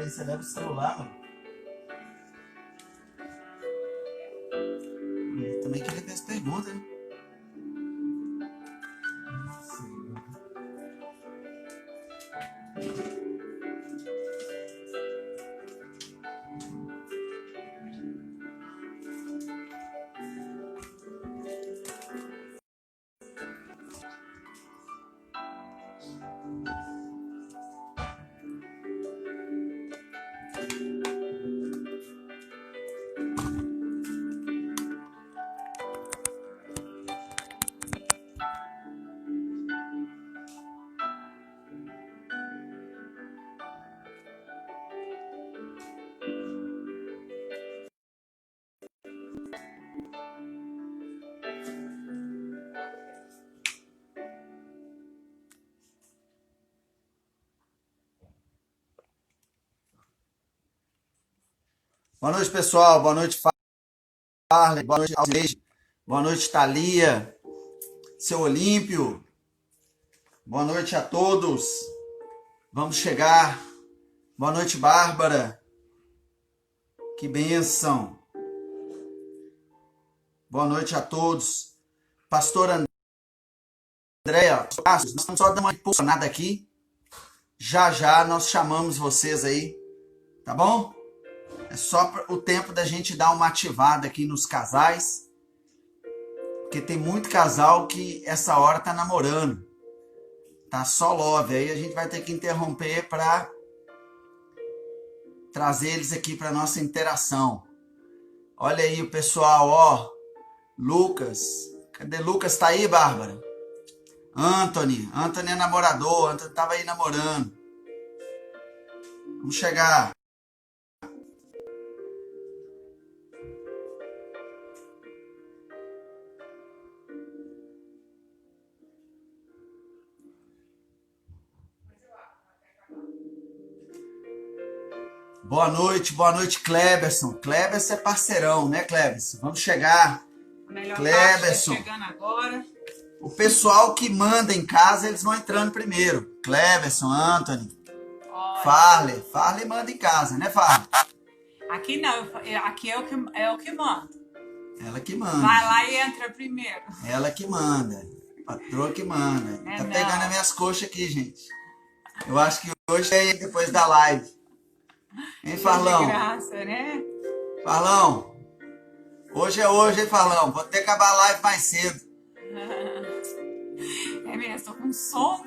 aí você leva o celular, mano. Eu também queria ver as perguntas, né? Boa noite, pessoal. Boa noite, Farley. Boa noite, Alceide. Boa noite, Thalia. Seu Olímpio. Boa noite a todos. Vamos chegar. Boa noite, Bárbara. Que bênção. Boa noite a todos. Pastor Andréia, nós estamos só dando uma impulsionada aqui. Já já nós chamamos vocês aí, tá bom? É só o tempo da gente dar uma ativada aqui nos casais, porque tem muito casal que essa hora tá namorando, tá só love, aí a gente vai ter que interromper para trazer eles aqui para nossa interação. Olha aí o pessoal, ó, Lucas, cadê Lucas? Tá aí, Bárbara? Anthony é namorador, Anthony tava aí namorando. Vamos chegar. Boa noite, Cleberson. Cleberson é parceirão, né, Cleberson? Vamos chegar. Cleberson. Chegando agora. O pessoal que manda em casa, eles vão entrando primeiro. Cleberson, Anthony, Farley. Farley manda em casa, né, Farley? Aqui não, aqui é o que manda. Ela que manda. Vai lá e entra primeiro. Ela que manda. Patroa que manda. Tá pegando as minhas coxas aqui, gente. Eu acho que hoje é depois da live. Hein, Farlão? De graça, né? Farlão, hoje é hoje, hein, Farlão? Vou ter que acabar a live mais cedo. É mesmo, tô com sono.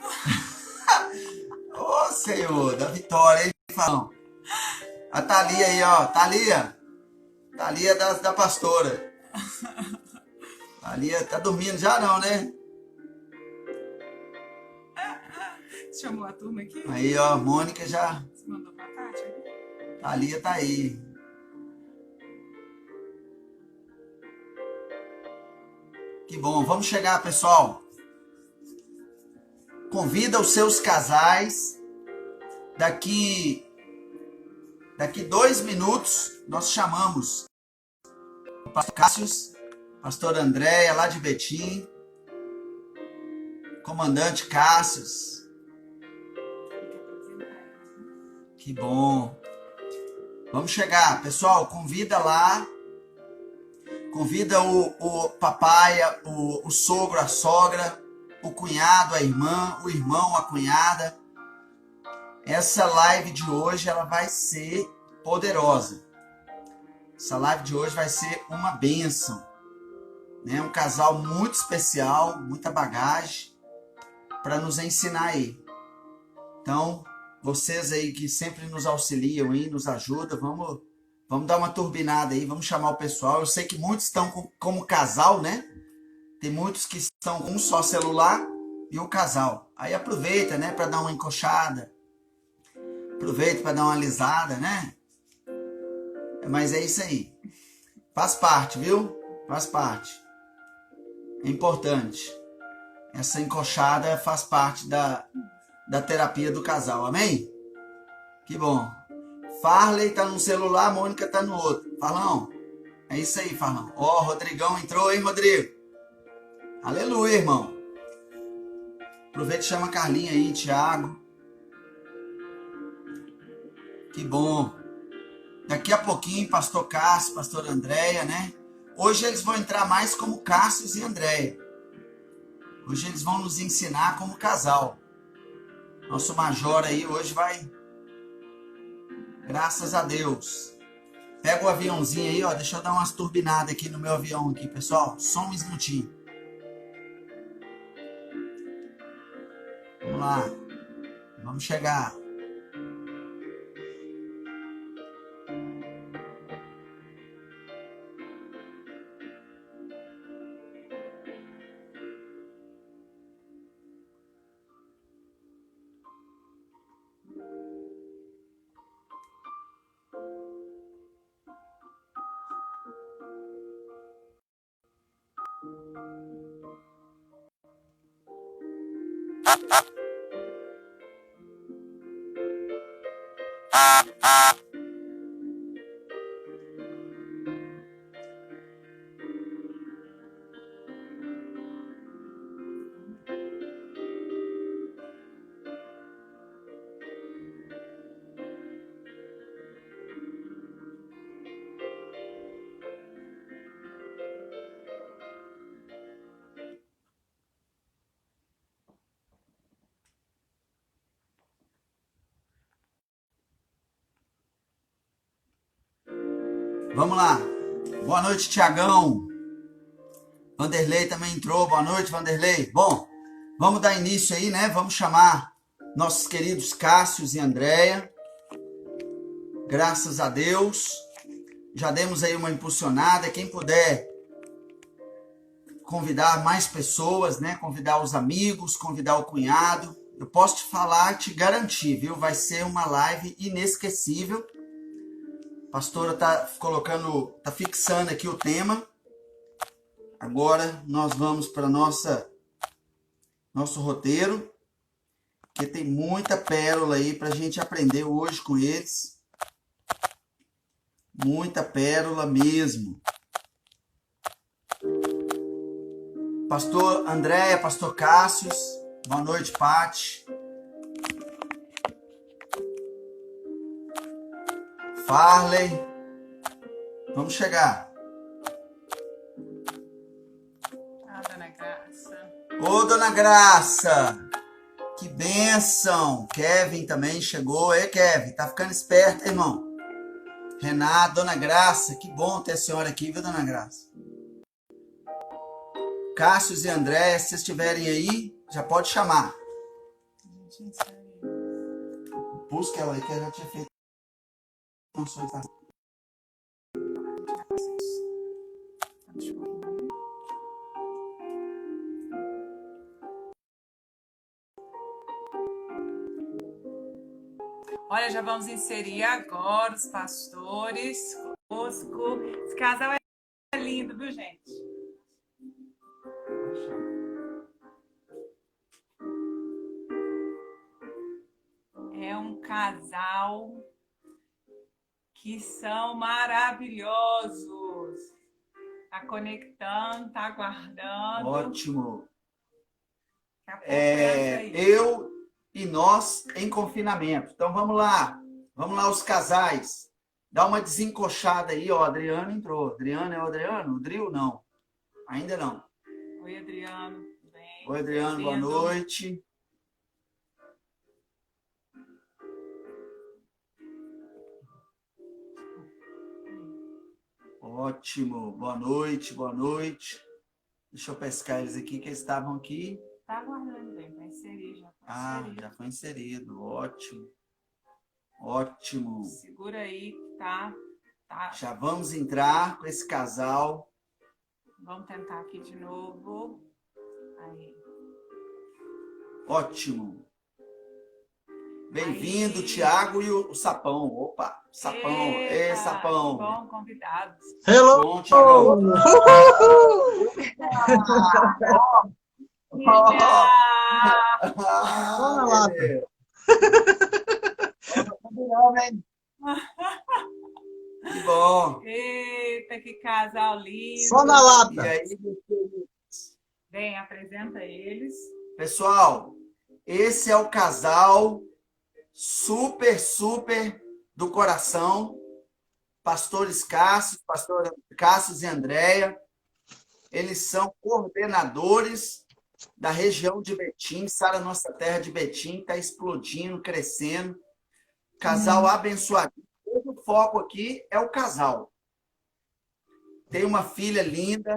Ô, Senhor, da vitória, hein, Farlão? A Thalia aí, ó. Thalia da pastora. Thalia tá dormindo já não, né? Chamou a turma aqui? Aí, ó, Mônica já... Você mandou pra Kátia? Thalia tá aí. Que bom, vamos chegar, pessoal. Convida os seus casais. Daqui 2 minutos nós chamamos o pastor Cássio, pastor Andréia lá de Betim, comandante Cássio. Que bom. Vamos chegar, pessoal, convida lá. Convida o papai, o sogro, a sogra, o cunhado, a irmã, o irmão, a cunhada. Essa live de hoje ela vai ser poderosa. Essa live de hoje vai ser uma bênção. Né? Um casal muito especial, muita bagagem para nos ensinar aí. Então, vocês aí que sempre nos auxiliam aí, nos ajudam, vamos dar uma turbinada aí, vamos chamar o pessoal. Eu sei que muitos estão como casal, né? Tem muitos que estão com um só celular e o casal. Aí aproveita, né, para dar uma encoxada. Aproveita para dar uma alisada, né? Mas é isso aí. Faz parte, viu? Faz parte. É importante. Essa encoxada faz parte da terapia do casal, amém? Que bom. Farley tá num celular, Mônica tá no outro. Farlão, é isso aí, Farlão. Ó, Rodrigão entrou, hein, Rodrigo? Aleluia, irmão. Aproveita e chama a Carlinha aí, Thiago. Que bom. Daqui a pouquinho, pastor Cássio, pastor Andréia, né? Hoje eles vão entrar mais como Cássio e Andréia. Hoje eles vão nos ensinar como casal. Nosso major aí hoje vai... Graças a Deus. Pega o aviãozinho aí, ó. Deixa eu dar umas turbinadas aqui no meu avião aqui, pessoal. Só um minutinho. Vamos lá. Vamos chegar. Vamos lá. Boa noite, Tiagão. Vanderlei também entrou. Boa noite, Vanderlei. Bom, vamos dar início aí, né? Vamos chamar nossos queridos Cássio e Andréia. Graças a Deus. Já demos aí uma impulsionada. Quem puder convidar mais pessoas, né? Convidar os amigos, convidar o cunhado. Eu posso te falar, te garantir, viu? Vai ser uma live inesquecível. A pastora tá fixando aqui o tema. Agora nós vamos para nosso roteiro, que tem muita pérola aí para a gente aprender hoje com eles. Muita pérola mesmo. Pastor Andréia, pastor Cássio, boa noite, Pati. Farley, vamos chegar. Dona Graça. Ô, Dona Graça, que bênção. Kevin também chegou. Ei, Kevin, tá ficando esperto, irmão. Renato, Dona Graça, que bom ter a senhora aqui, viu, Dona Graça? Cássio e André, se vocês estiverem aí, já pode chamar. Busca ela aí, que ela já tinha feito. Não sou tá. Olha, já vamos inserir agora os pastores conosco. Esse casal é lindo, viu, gente? É um casal que são maravilhosos. Tá conectando, tá aguardando. Ótimo. Daqui a pouco Eu e nós em confinamento. Então vamos lá. Vamos lá, os casais. Dá uma desencoxada aí, ó. Adriano entrou. Adriano é o Adriano? O Drill não. Ainda não. Oi, Adriano. Tudo bem? Oi, Adriano. Boa noite. Ótimo. Boa noite, boa noite. Deixa eu pescar eles aqui, que eles estavam aqui. Tá aguardando, bem. Vai inserir já. Já foi inserido. Ótimo. Ótimo. Segura aí que tá. Já vamos entrar com esse casal. Vamos tentar aqui de novo. Aí. Ótimo. Bem-vindo, Tiago e o Sapão. Opa, Sapão. Ei, Sapão. Bom, convidados. Hello! Bom, Tiagão. Que bom. Eita, que casal lindo. Só na lata. E aí, Bem, apresenta eles. pessoal, esse é o casal super do coração, pastores pastor Cássio e Andréia. Eles são coordenadores da região de Betim. Sara Nossa Terra de Betim está explodindo, crescendo. Casal abençoado. O foco aqui é o casal. Tem uma filha linda,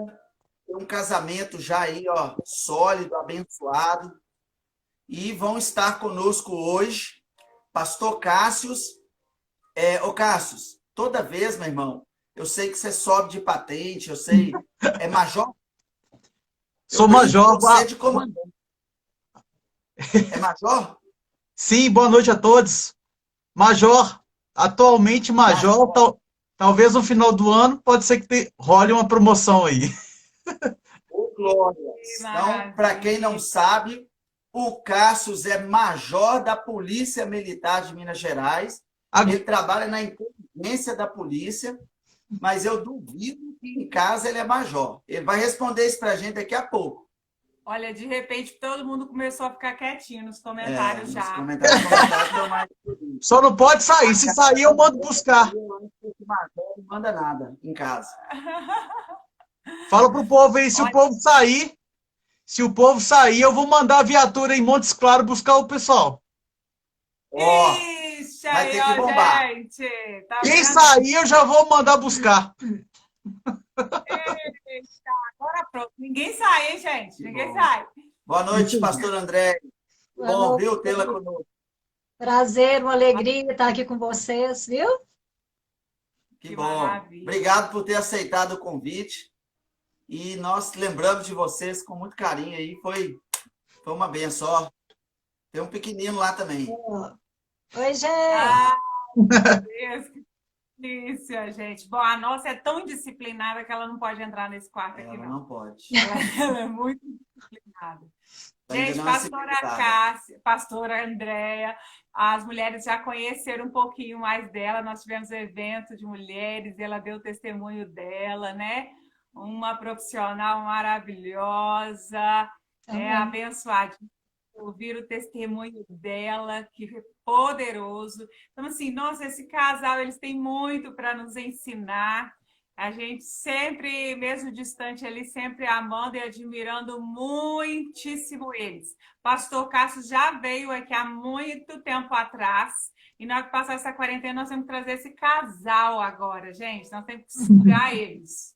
tem um casamento já aí, ó, sólido, abençoado. E vão estar conosco hoje, pastor Cássius. Ô Cássius, toda vez, meu irmão, eu sei que você sobe de patente, eu sei, é major? Sou major. Você é de comandante. É major? Sim, boa noite a todos. Major, atualmente major, talvez no final do ano, pode ser que role uma promoção aí. Ô, glória! Então, para quem não sabe, o Cássius é major da Polícia Militar de Minas Gerais. Ele trabalha na inteligência da polícia, mas eu duvido que em casa ele é major. Ele vai responder isso para a gente daqui a pouco. Olha, de repente todo mundo começou a ficar quietinho nos comentários já. Nos comentários Só não pode sair. Se sair, eu mando buscar. Major não manda nada em casa. Fala pro povo aí, se o povo sair, eu vou mandar a viatura em Montes Claros buscar o pessoal. Ixi, vai ter que aí, bombar. gente. Tá Quem vendo? sair, eu já vou mandar buscar. Eita, agora pronto. Ninguém sai, hein, gente? Ninguém sai. Boa noite, pastor André. Bom, viu, tê-la conosco. Prazer, uma alegria estar aqui com vocês, viu? Que bom. Maravilha. Obrigado por ter aceitado o convite. E nós lembramos de vocês com muito carinho aí. Foi uma benção. Ó. Tem um pequenino lá também. Oi, gente. Meu Deus, que delícia, gente. Bom, a nossa é tão disciplinada que ela não pode entrar nesse quarto aqui, Ela não. não pode. Ela é muito disciplinada. Ainda Gente, não é pastora civilizada. Cássia, pastora Andréia, as mulheres já conheceram um pouquinho mais dela. Nós tivemos um evento de mulheres, ela deu o testemunho dela, né? Uma profissional maravilhosa, abençoada. Ouvir o testemunho dela, que é poderoso. Então, assim, nossa, esse casal, eles têm muito para nos ensinar. A gente sempre, mesmo distante ali, sempre amando e admirando muitíssimo eles. Pastor Cássio já veio aqui há muito tempo atrás. E na hora que passar essa quarentena, nós temos que trazer esse casal agora, gente. Nós temos que sugar eles.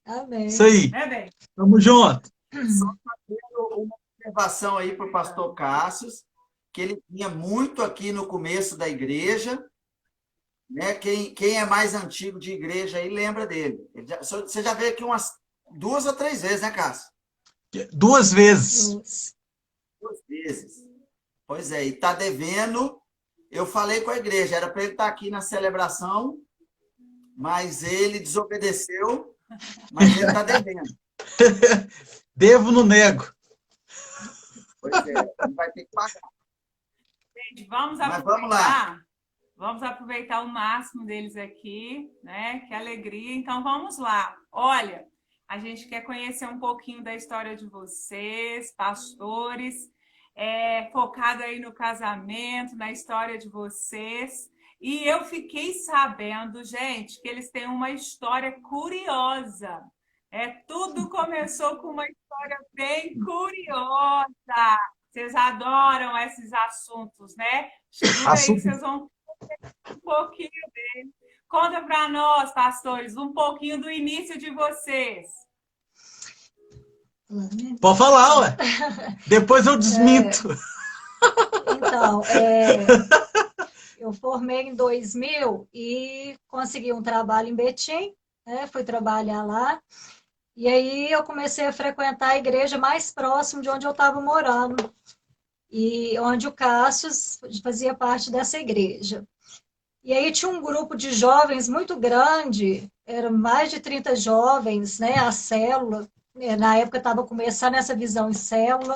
Amém. Isso aí. Né, bem? Tamo junto. Só fazendo uma observação aí para o pastor Cássio, que ele vinha muito aqui no começo da igreja. Né? Quem é mais antigo de igreja aí lembra dele. Você já veio aqui umas 2 ou 3 vezes, né, Cássio? 2 vezes. 2 vezes. Pois é, e está devendo. Eu falei com a igreja, era para ele estar aqui na celebração, mas ele desobedeceu, mas ele está devendo. Devo, não nego. Pois é, ele vai ter que pagar. Gente, vamos Mas aproveitar. vamos lá. Vamos aproveitar o máximo deles aqui, né? Que alegria. Então, vamos lá. Olha, a gente quer conhecer um pouquinho da história de vocês, pastores, focado aí no casamento, na história de vocês. E eu fiquei sabendo, gente, que eles têm uma história curiosa. Tudo começou com uma história bem curiosa. Vocês adoram esses assuntos, né? Segura aí que vocês vão um pouquinho dele. Conta para nós, pastores, um pouquinho do início de vocês. Pode falar, ué. Depois eu desminto. Então, eu formei em 2000 e consegui um trabalho em Betim, né? Fui trabalhar lá. E aí eu comecei a frequentar a igreja mais próxima de onde eu estava morando. E onde o Cássio fazia parte dessa igreja. E aí tinha um grupo de jovens muito grande, eram mais de 30 jovens, né, a célula. Na época estava começando essa visão em célula.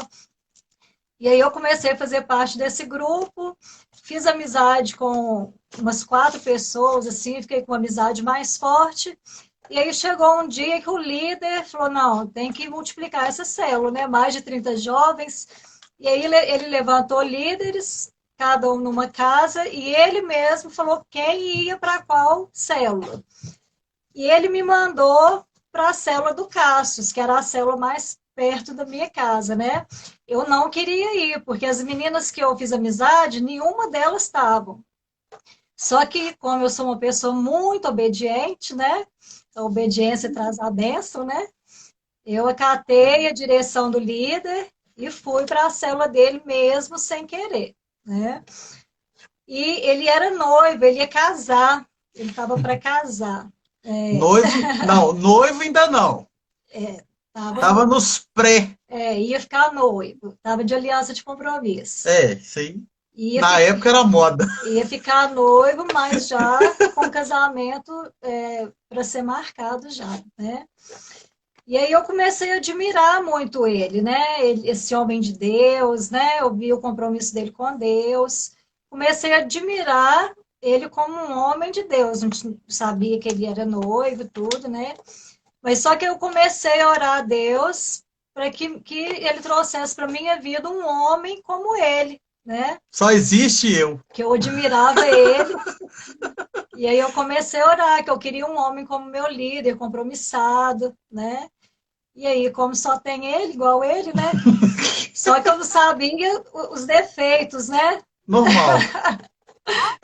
E aí eu comecei a fazer parte desse grupo, fiz amizade com umas 4 pessoas, assim, fiquei com uma amizade mais forte. E aí chegou um dia que o líder falou, não, tem que multiplicar essa célula, né, mais de 30 jovens. E aí ele levantou líderes, cada um numa casa, e ele mesmo falou quem ia para qual célula. E ele me mandou para a célula do Cássio, que era a célula mais perto da minha casa, né? Eu não queria ir, porque as meninas que eu fiz amizade, nenhuma delas estavam. Só que, como eu sou uma pessoa muito obediente, né? A obediência traz a bênção, né? Eu acatei a direção do líder e fui para a célula dele mesmo sem querer, né? E ele era noivo, ele ia casar, ele estava para casar. Noivo? Não, noivo ainda não. Tava nos pré. Ia ficar noivo, estava de aliança de compromisso. Sim. Na época era moda. Ia ficar noivo, mas já com casamento para ser marcado já, né? E aí eu comecei a admirar muito ele, né? Esse homem de Deus, né? Eu vi o compromisso dele com Deus. Comecei a admirar ele como um homem de Deus. Não sabia que ele era noivo e tudo, né? Mas só que eu comecei a orar a Deus para que ele trouxesse para minha vida um homem como ele, né? Só existe eu. Que eu admirava ele. E aí eu comecei a orar, que eu queria um homem como meu líder, compromissado, né? E aí, como só tem ele, igual ele, né? Só que eu não sabia os defeitos, né? Normal.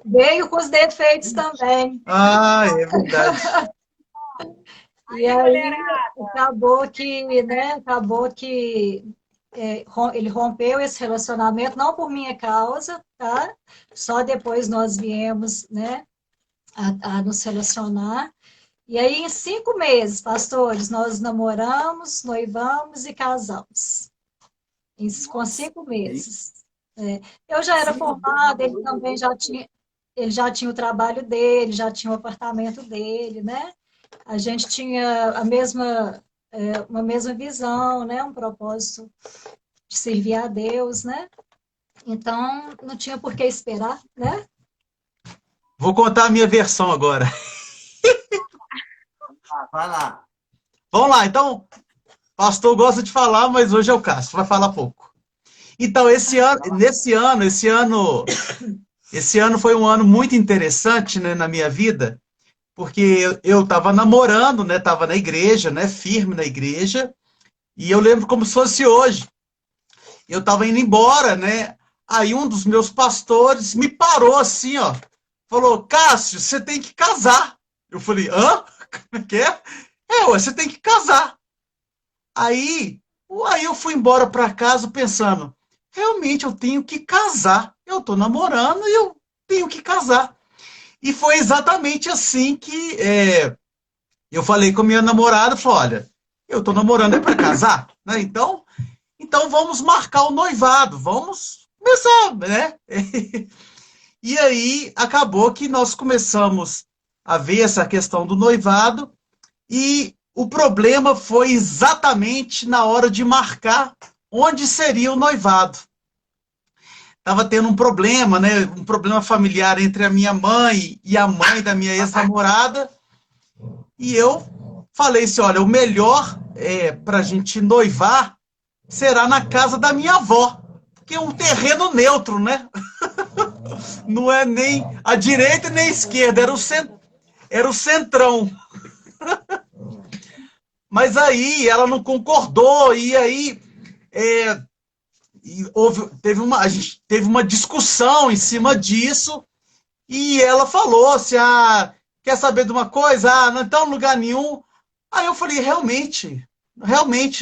Veio com os defeitos também. É verdade. E aí, acabou que, né? Ele rompeu esse relacionamento, não por minha causa, tá? Só depois nós viemos, né? A nos relacionar. E aí, em 5 meses, pastores, nós namoramos, noivamos e casamos. Com 5 meses. Eu já era formada, ele também já tinha o trabalho dele, já tinha o apartamento dele, né? A gente tinha uma mesma visão, né? Um propósito de servir a Deus, né? Então, não tinha por que esperar, né? Vou contar a minha versão agora. Vai lá. Vamos lá, então. Pastor gosta de falar, mas hoje é o Cássio, vai falar pouco. Então, esse ano foi um ano muito interessante, né, na minha vida, porque eu estava namorando, né, estava na igreja, né, firme na igreja, e eu lembro como se fosse hoje. Eu estava indo embora, né, aí um dos meus pastores me parou assim, ó, falou, Cássio, você tem que casar. Eu falei, hã? Como é que é? Você tem que casar. Aí eu fui embora para casa pensando, realmente eu tenho que casar. Eu estou namorando e eu tenho que casar. E foi exatamente assim que eu falei com a minha namorada, falei, olha, eu estou namorando para casar, né? Então vamos marcar o noivado, vamos começar, né? E aí acabou que nós começamos a ver essa questão do noivado e o problema foi exatamente na hora de marcar onde seria o noivado. Estava tendo um problema, né? Um problema familiar entre a minha mãe e a mãe da minha ex-namorada. E eu falei assim, olha, o melhor para a gente noivar será na casa da minha avó, que é um terreno neutro, né? Não é nem a direita nem a esquerda, era o centrão. Mas aí ela não concordou, e aí a gente teve uma discussão em cima disso, e ela falou assim, quer saber de uma coisa? Não está em lugar nenhum. Aí eu falei, realmente,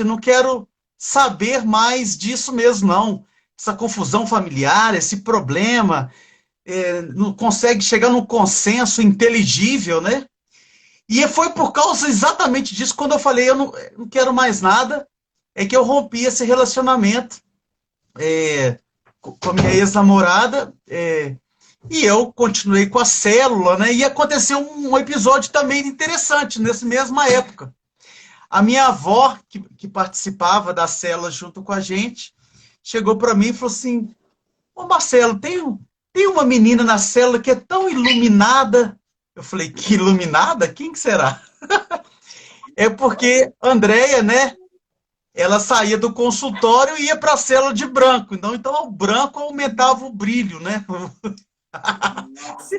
não quero saber mais disso mesmo, não. Essa confusão familiar, esse problema, não consegue chegar num consenso inteligível, né? E foi por causa exatamente disso, quando eu falei, eu não quero mais nada, é que eu rompi esse relacionamento com a minha ex-namorada, e eu continuei com a célula, né? E aconteceu um episódio também interessante, nessa mesma época. A minha avó, que participava da célula junto com a gente, chegou para mim e falou assim, ô Marcelo, tem uma menina na célula que é tão iluminada. Eu falei, que iluminada? Quem que será? É porque Andréia, né? ela saía do consultório e ia para a célula de branco. Então o branco aumentava o brilho, né? Nossa,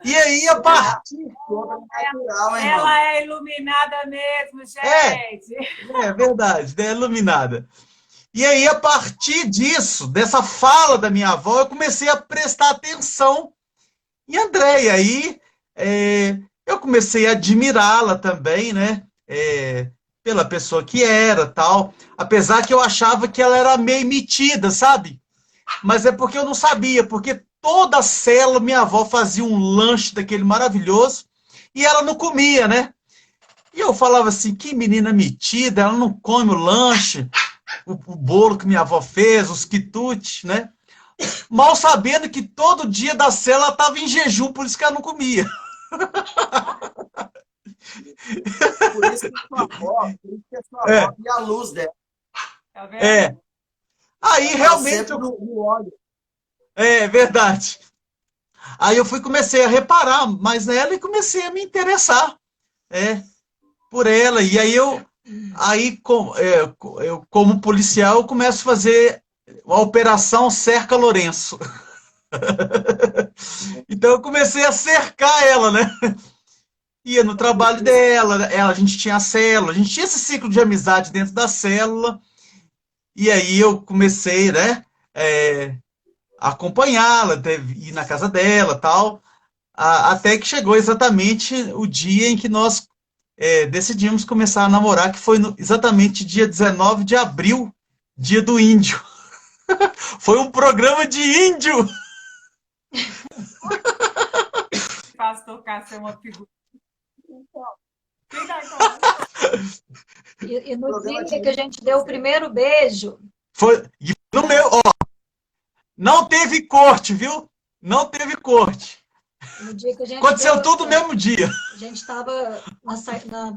E aí, a partir. natural, hein, irmão? Ela é iluminada mesmo, É, gente. é verdade, né? Iluminada. E aí, a partir disso, dessa fala da minha avó, eu comecei a prestar atenção em Andréia. Aí eu comecei a admirá-la também, né? Pela pessoa que era, tal. Apesar que eu achava que ela era meio metida, sabe? Mas é porque eu não sabia, porque toda a célula minha avó fazia um lanche daquele maravilhoso e ela não comia, né? E eu falava assim, que menina metida, ela não come o lanche, o bolo que minha avó fez, os quitutes, né? Mal sabendo que todo dia da célula ela estava em jejum, por isso que ela não comia. Por isso que a sua avó via a luz dela. Tá vendo? Aí Ela realmente sempre no óleo. é verdade. Aí eu comecei a reparar mais nela e comecei a me interessar, por ela. E aí eu como policial, eu começo a fazer a operação Cerca Lourenço. Então eu comecei a cercar ela, né? Ia no trabalho dela, a gente tinha a célula, a gente tinha esse ciclo de amizade dentro da célula. E aí eu comecei, né, a acompanhá-la, ir na casa dela, tal, até que chegou exatamente o dia em que nós decidimos começar a namorar, que foi exatamente dia 19 de abril, dia do índio. Foi um programa de índio. Pastor Cássio é uma figura. E no dia que a gente deu o primeiro beijo, Foi e no meu, ó, não teve corte, viu? Não teve corte. no dia que a gente Aconteceu deu, tudo no mesmo dia. a gente estava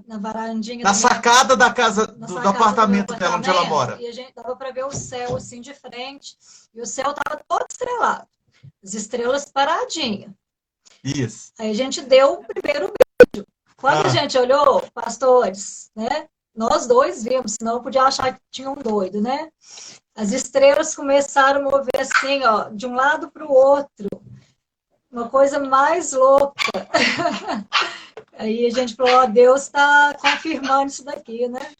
na varandinha Na da minha sacada da casa, na do sacada apartamento meu dela, onde ela mora. e a gente dava para ver o céu assim de frente, e o céu estava todo estrelado, as estrelas paradinhas. Isso. Aí a gente deu o primeiro beijo. Quando a gente olhou, pastores, né? Nós dois vimos, senão eu podia achar que tinha um doido, né? As estrelas começaram a mover assim, ó, de um lado para o outro. Uma coisa mais louca. Aí a gente falou, ó, Deus está confirmando isso daqui, né?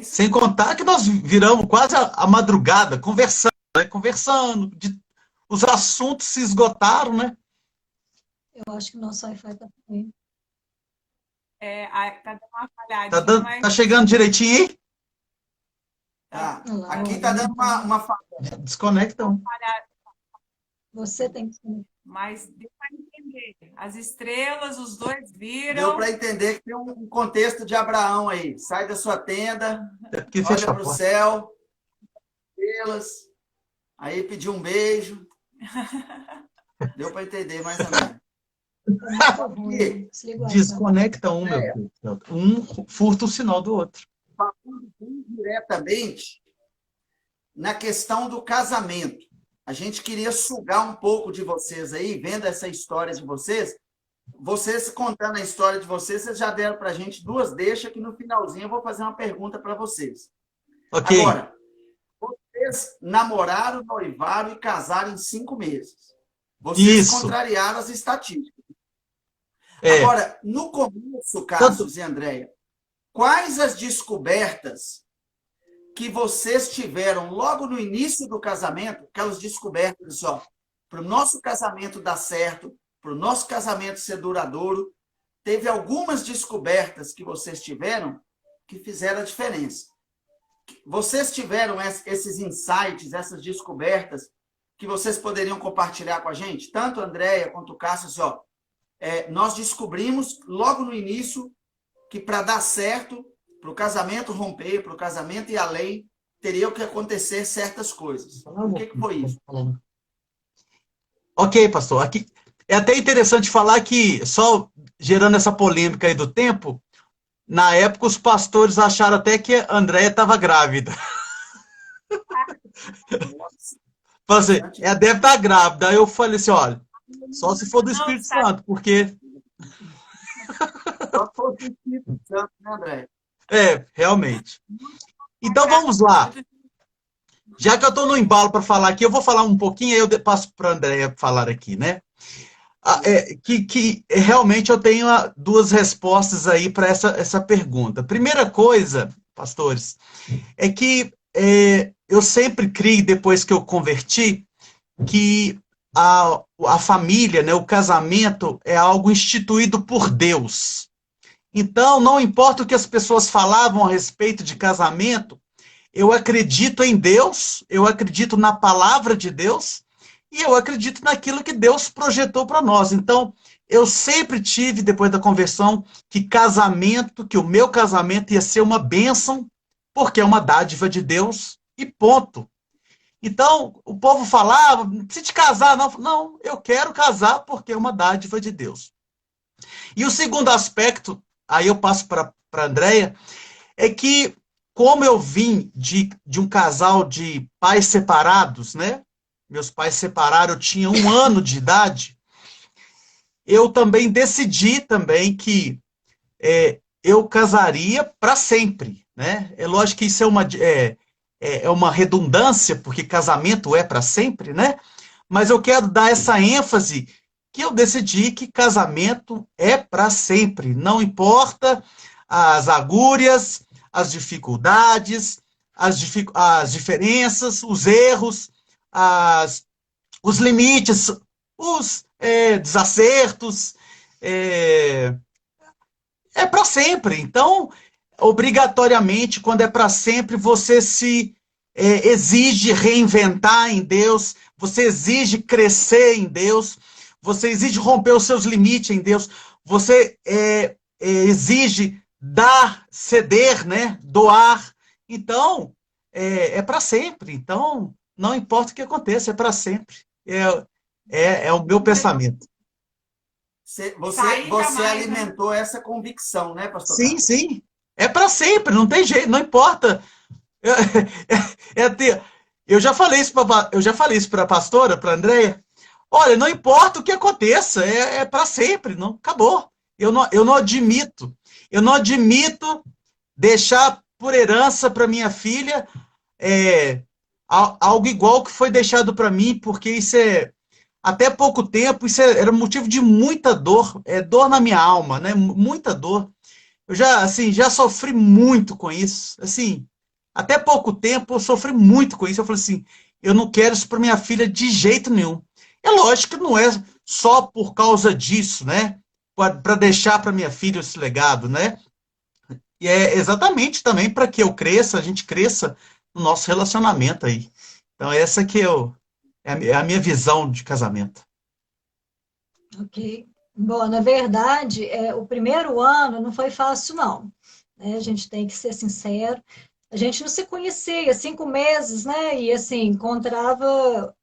Sem contar que nós viramos quase a madrugada conversando, né? Conversando. Os assuntos se esgotaram, né? Eu acho que o nosso Wi-Fi está ruim. Tá dando uma falhadinha, mas Tá chegando direitinho aí? Tá. Aqui tá dando uma falha. Desconecta um. Você tem que... mas deu para entender. As estrelas, os dois Deu viram. para entender que tem um contexto de Abraão aí. Sai da sua tenda, Aqui fecha olha a para o porta. céu, estrelas, aí pediu um beijo. Deu para entender mais ou menos. Tá muito ruim. Desliga o Wi-Fi. Desconecta um, meu Deus. Um furta o sinal do outro. Falando bem diretamente na questão do casamento. A gente queria sugar um pouco de vocês aí, vendo essa história de vocês. Vocês contando a história de vocês já deram para a gente duas deixas, que no finalzinho eu vou fazer uma pergunta para vocês. Ok. Agora, vocês namoraram, noivaram e casaram em 5 meses. Vocês Isso. contrariaram as estatísticas. É. Agora, no começo, Cássio e Andréia, quais as descobertas que vocês tiveram logo no início do casamento, aquelas descobertas, ó, para o nosso casamento dar certo, para o nosso casamento ser duradouro, teve algumas descobertas que vocês tiveram que fizeram a diferença. Vocês tiveram esses insights, essas descobertas, que vocês poderiam compartilhar com a gente? Tanto a Andréia quanto o Cássio, assim, ó, nós descobrimos logo no início que para dar certo, para o casamento romper, para o casamento ir além, teriam que acontecer certas coisas. O que foi isso? Ok, pastor. Aqui é até interessante falar que, só gerando essa polêmica aí do tempo, na época os pastores acharam até que a Andréia estava grávida. Falaram assim, deve estar grávida. Aí eu falei assim, olha, só se for do Espírito Santo, porque... Só se fosse o Espírito Santo, né, André? É, realmente. Então vamos lá. Já que eu estou no embalo para falar aqui, eu vou falar um pouquinho, aí eu passo para a Andréia falar aqui, né? Que realmente eu tenho duas respostas aí para essa pergunta. Primeira coisa, pastores, é que eu sempre criei, depois que eu converti, que a família, né, o casamento é algo instituído por Deus. Então, não importa o que as pessoas falavam a respeito de casamento, eu acredito em Deus, eu acredito na palavra de Deus e eu acredito naquilo que Deus projetou para nós. Então, eu sempre tive, depois da conversão, que o meu casamento ia ser uma bênção, porque é uma dádiva de Deus e ponto. Então, o povo falava, não precisa de casar, não. Não, eu quero casar porque é uma dádiva de Deus. E o segundo aspecto, aí eu passo para a Andréia, é que, como eu vim de um casal de pais separados, né? Meus pais separaram, eu tinha 1 ano de idade, eu também decidi também que eu casaria para sempre, né? É lógico que isso é uma redundância, porque casamento é para sempre, né? Mas eu quero dar essa ênfase que eu decidi que casamento é para sempre. Não importa as agúrias, as dificuldades, as diferenças, os erros, os limites, os desacertos. É para sempre. Então, obrigatoriamente, quando é para sempre, você se exige reinventar em Deus, você exige crescer em Deus, você exige romper os seus limites em Deus, você exige dar, ceder, né? Doar. Então, é para sempre. Então, não importa o que aconteça, é para sempre. É o meu pensamento. Você alimentou essa convicção, né, pastor Sim, Carlos? sim. É para sempre, não tem jeito, não importa. Eu, eu já falei isso para a pastora, para a Andréia. Olha, não importa o que aconteça, é para sempre, não acabou. Eu não admito deixar por herança para minha filha é, algo igual que foi deixado para mim, porque isso até pouco tempo, era motivo de muita dor, dor na minha alma, né? Muita dor. Eu já sofri muito com isso. Assim, até pouco tempo eu sofri muito com isso. Eu falei assim, eu não quero isso para minha filha de jeito nenhum. É lógico que não é só por causa disso, né? Para deixar para minha filha esse legado, né? E é exatamente também para que a gente cresça no nosso relacionamento aí. Então, essa que é a minha visão de casamento. Ok. Bom, na verdade, o primeiro ano não foi fácil, não. Né? A gente tem que ser sincero. A gente não se conhecia 5 meses, né? E assim, encontrava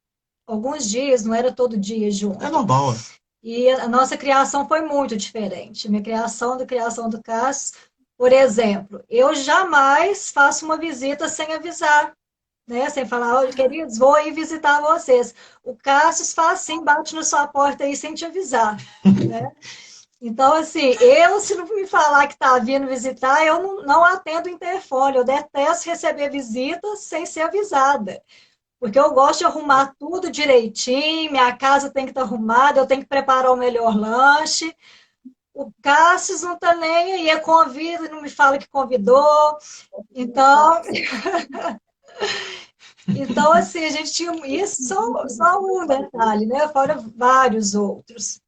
alguns dias, não era todo dia É junto. normal. E a nossa criação foi muito diferente. Minha criação da criação do Cássio, por exemplo, eu jamais faço uma visita sem avisar, né? Sem falar, olha, queridos, vou aí visitar vocês. O Cássio faz assim, bate na sua porta aí sem te avisar, né? Então, assim, se não me falar que está vindo visitar, eu não atendo o interfone. Eu detesto receber visitas sem ser avisada. Porque eu gosto de arrumar tudo direitinho, minha casa tem que estar arrumada, eu tenho que preparar o melhor lanche. O Cássio não está nem aí, convida, não me fala que convidou. Então, assim, a gente tinha isso, só um detalhe, né? Fora vários outros.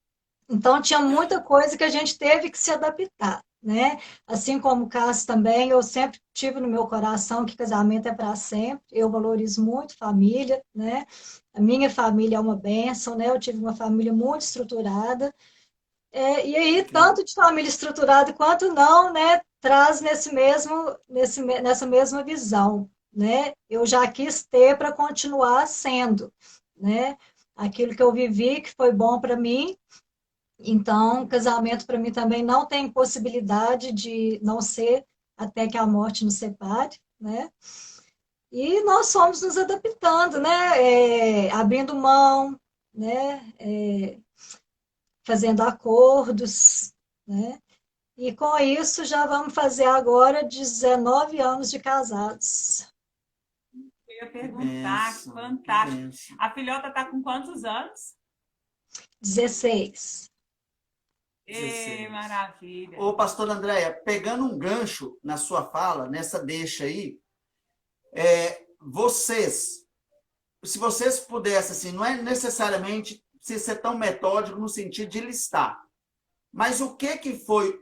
Então, tinha muita coisa que a gente teve que se adaptar, né? Assim como o Cássio também, eu sempre tive no meu coração que casamento é para sempre. Eu valorizo muito família, né? A minha família é uma bênção, né? Eu tive uma família muito estruturada. E aí, tanto de família estruturada quanto não, né? Traz nessa mesma visão, né? Eu já quis ter para continuar sendo, né? Aquilo que eu vivi, que foi bom para mim, então, casamento para mim também não tem possibilidade de não ser até que a morte nos separe, né? E nós fomos nos adaptando, né? Abrindo mão, né? Fazendo acordos, né? E com isso já vamos fazer agora 19 anos de casados. Eu ia Que perguntar, que bênção, que fantástico. bênção. A filhota está com quantos anos? 16. Maravilha. Ô, pastor Andréia, pegando um gancho na sua fala, nessa deixa aí, vocês, se vocês pudessem, assim, não é necessariamente ser tão metódico no sentido de listar, mas o que foi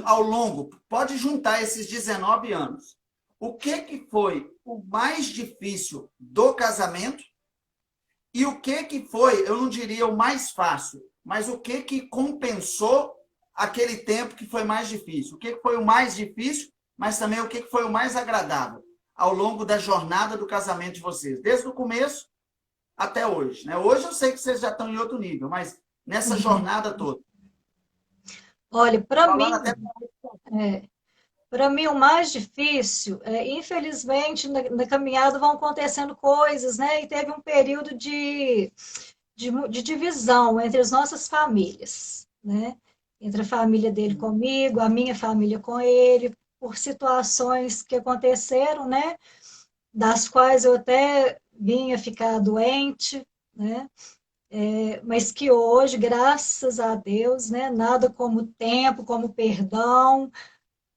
ao longo, pode juntar esses 19 anos, o que foi o mais difícil do casamento e o que foi, eu não diria o mais fácil, mas o que compensou aquele tempo que foi mais difícil? O que foi o mais difícil, mas também o que foi o mais agradável ao longo da jornada do casamento de vocês, desde o começo até hoje, né? Hoje eu sei que vocês já estão em outro nível, mas nessa jornada toda. Olha, Falando até para mim o mais difícil, infelizmente, na caminhada vão acontecendo coisas, né? E teve um período de divisão entre as nossas famílias, né? Entre a família dele comigo, a minha família com ele, por situações que aconteceram, né? Das quais eu até vinha ficar doente, né? Mas que hoje, graças a Deus, né? Nada como tempo, como perdão,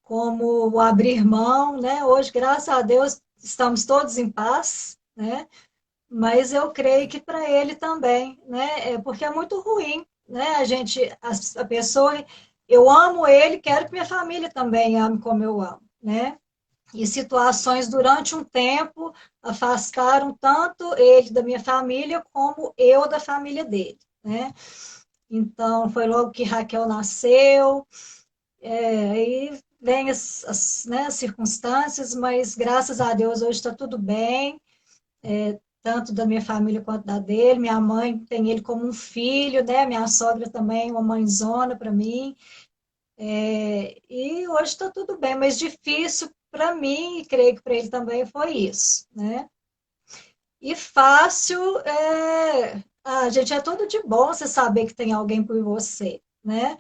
como o abrir mão, né? Hoje, graças a Deus, estamos todos em paz, né? Mas eu creio que para ele também, né? Porque é muito ruim, né? A pessoa, eu amo ele, quero que minha família também ame como eu amo, né? E situações durante um tempo afastaram tanto ele da minha família como eu da família dele, né? Então, foi logo que Raquel nasceu, aí vem né, as circunstâncias, mas graças a Deus hoje está tudo bem, tanto da minha família quanto da dele. Minha mãe tem ele como um filho, né? Minha sogra também, uma mãezona para mim. E hoje está tudo bem, mas difícil para mim, e creio que para ele também foi isso, né? E fácil, gente, é tudo de bom você saber que tem alguém por você, né?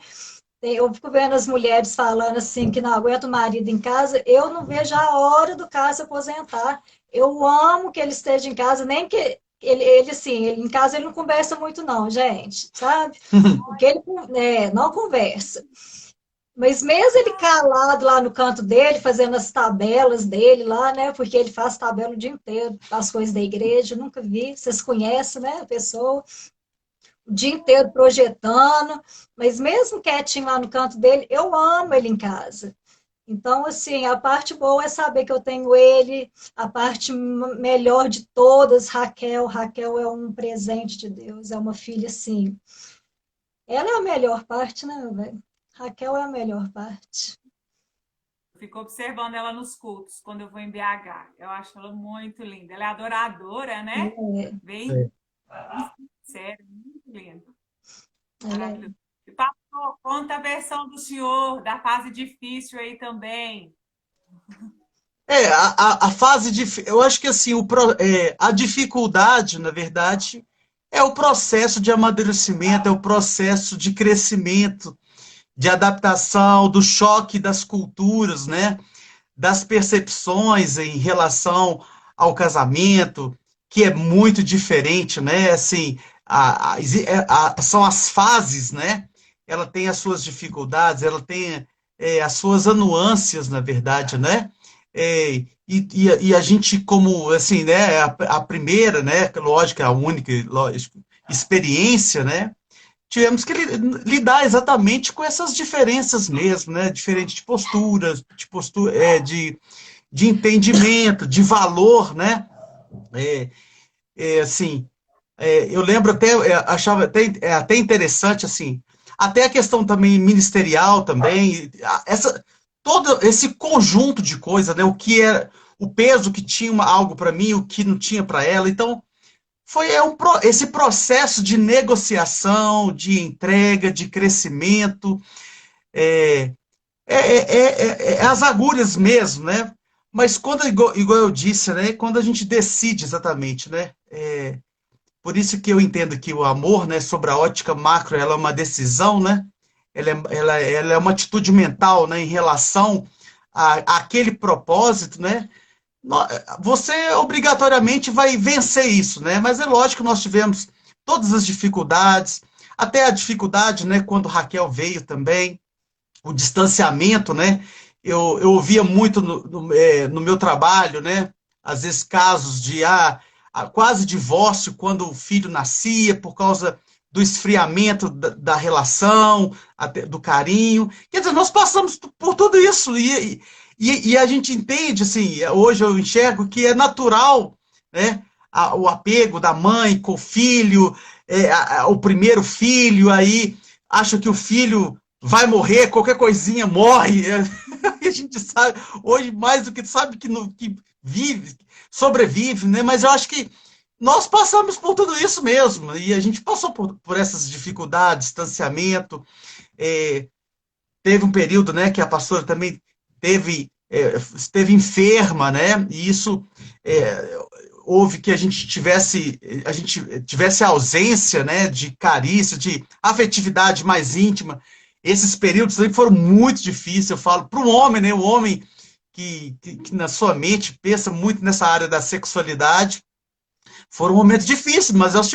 Eu fico vendo as mulheres falando assim que não aguenta o marido em casa. Eu não vejo a hora do cara se aposentar. Eu amo que ele esteja em casa, nem que ele em casa ele não conversa muito não, gente, sabe? Porque ele não conversa. Mas mesmo ele calado lá no canto dele, fazendo as tabelas dele lá, né? Porque ele faz tabela o dia inteiro, as coisas da igreja, nunca vi. Vocês conhecem, né? A pessoa o dia inteiro projetando, mas mesmo quietinho lá no canto dele, eu amo ele em casa. Então, assim, a parte boa é saber que eu tenho ele, a parte melhor de todas, Raquel. Raquel é um presente de Deus, é uma filha, assim. Ela é a melhor parte, né, meu velho? Raquel é a melhor parte. Fico observando ela nos cultos, quando eu vou em BH. Eu acho ela muito linda. Ela é adoradora, né? Bem sério, muito linda. Maravilhoso. E, pastor, conta a versão do senhor, da fase difícil aí também. A fase de. Eu acho que assim, a dificuldade, na verdade, é o processo de amadurecimento, é o processo de crescimento, de adaptação, do choque das culturas, né? Das percepções em relação ao casamento, que é muito diferente, né? Assim, são as fases, né? Ela tem as suas dificuldades, ela tem as suas nuances, na verdade, né? E a gente, como assim, né? A primeira, né? Lógico, a única, lógico, experiência, né? Tivemos que lidar exatamente com essas diferenças mesmo, né? Diferente de posturas, de entendimento, de valor, né? Assim, eu lembro até, achava até interessante, assim, até a questão também ministerial também, todo esse conjunto de coisas, né? O que é o peso que tinha algo para mim, o que não tinha para ela. Então, esse processo de negociação, de entrega, de crescimento, é, é as agulhas mesmo, né? Mas quando, igual eu disse, né? Quando a gente decide exatamente, né? Por isso que eu entendo que o amor, né, sobre a ótica macro, ela é uma decisão, né? ela é uma atitude mental, né, em relação àquele propósito, né? Você obrigatoriamente vai vencer isso, né? Mas é lógico que nós tivemos todas as dificuldades, até a dificuldade, né, quando Raquel veio também, o distanciamento, né? Eu ouvia muito no meu trabalho, né? Às vezes casos de quase divórcio quando o filho nascia por causa do esfriamento da relação, até do carinho. Quer dizer, nós passamos por tudo isso e a gente entende, assim, hoje eu enxergo que é natural, né? O apego da mãe com o filho, o primeiro filho, aí acha que o filho vai morrer, qualquer coisinha morre. E a gente sabe, hoje mais do que sabe que vive, sobrevive, né? Mas eu acho que nós passamos por tudo isso mesmo, e a gente passou por essas dificuldades, distanciamento. é, Teve um período, né, que a pastora também esteve enferma, né? E isso houve que a gente tivesse ausência, né, de carícia, de afetividade mais íntima. Esses períodos aí foram muito difíceis, eu falo, para o homem, né, o homem que na sua mente pensa muito nessa área da sexualidade, foram momentos difíceis, mas nós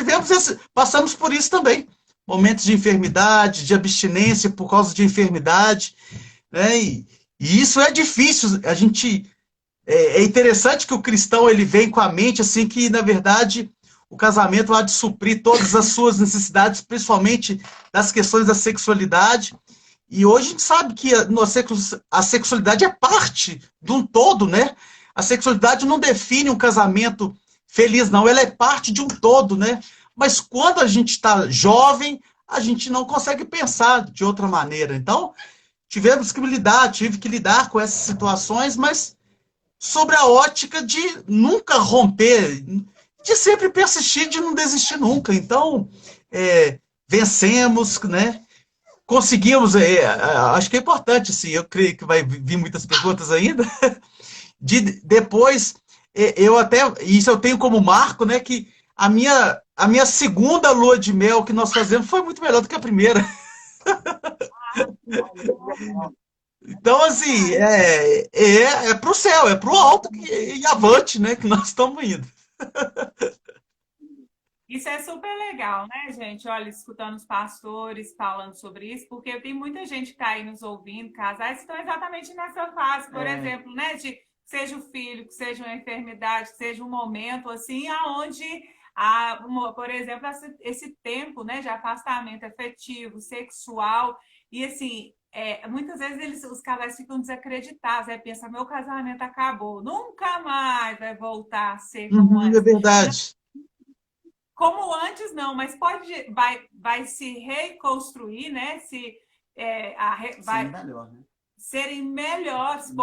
passamos por isso também, momentos de enfermidade, de abstinência por causa de enfermidade, né, e isso é difícil, é interessante que o cristão ele vem com a mente assim que, na verdade, o casamento há de suprir todas as suas necessidades, principalmente das questões da sexualidade. E hoje a gente sabe que a sexualidade é parte de um todo, né? A sexualidade não define um casamento feliz, não. Ela é parte de um todo, né? Mas quando a gente está jovem, a gente não consegue pensar de outra maneira. Então, tive que lidar com essas situações, mas sobre a ótica de nunca romper, de sempre persistir, de não desistir nunca. Então, vencemos, né? Conseguimos, acho que é importante, assim, eu creio que vai vir muitas perguntas ainda, depois, isso eu tenho como marco, né, que a minha segunda lua de mel que nós fazemos foi muito melhor do que a primeira. Então, assim, é pro céu, é pro alto e avante, né, que nós estamos indo. Isso é super legal, né, gente? Olha, escutando os pastores falando sobre isso, porque tem muita gente que está aí nos ouvindo, casais que estão exatamente nessa fase, por exemplo, né, de seja o filho, que seja uma enfermidade, que seja um momento assim, aonde por exemplo, esse tempo, né, de afastamento afetivo, sexual, e assim, muitas vezes os casais ficam desacreditados, pensam, meu casamento acabou, nunca mais vai voltar a ser como É antes. verdade. Como antes, não, mas vai se reconstruir, né? Vai melhor, né? serem melhores,